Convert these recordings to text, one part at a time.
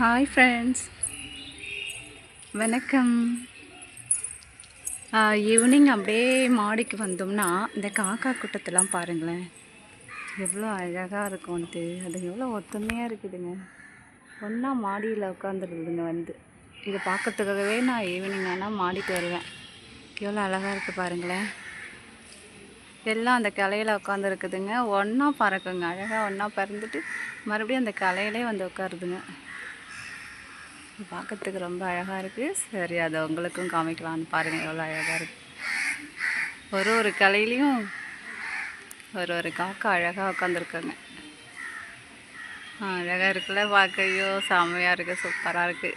Hi friends, வணக்கம். Evening அப்படியே மாடிக்கு வந்தோம்னா இந்த காக்கா கூட்டத்தெல்லாம் பாருங்களேன், எவ்வளோ அழகாக இருக்கும்ன்ட்டு. அது எவ்வளோ ஒத்துமையாக இருக்குதுங்க. ஒன்றா மாடியில் உட்காந்துருக்குதுங்க. இதை பார்க்கறதுக்காகவே நான் ஈவினிங் ஆனால் மாடிக்கு வருவேன். எவ்வளோ அழகாக இருக்குது பாருங்களேன். எல்லாம் அந்த கிளையில் உட்காந்துருக்குதுங்க. ஒன்றா பறக்குங்க, அழகாக ஒன்றா பறந்துட்டு மறுபடியும் அந்த கிளையிலே வந்து உட்காருதுங்க. பார்க்கறதுக்கு ரொம்ப அழகாக இருக்குது. சரி, அதை உங்களுக்கும் காமிக்கலான்னு பாருங்கள், எவ்வளோ அழகாக இருக்குது. ஒரு கலையிலையும் ஒரு காக்கா அழகாக உட்காந்துருக்குங்க. அழகாக இருக்குல்ல பார்க்க. ஐயோ, செம்மையாக இருக்குது, சூப்பராக இருக்குது.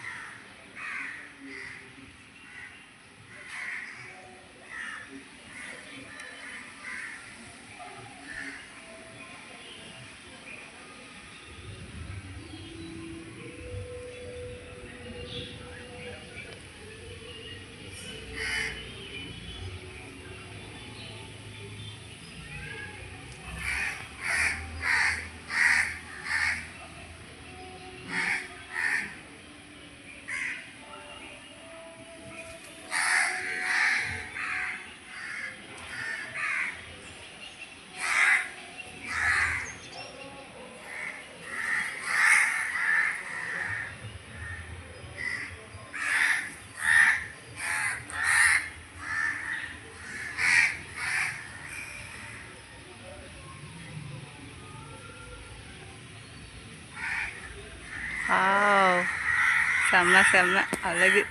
செம்ம செம்ம அழகு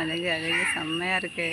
அழகு அழகு, செம்மையாக இருக்குது.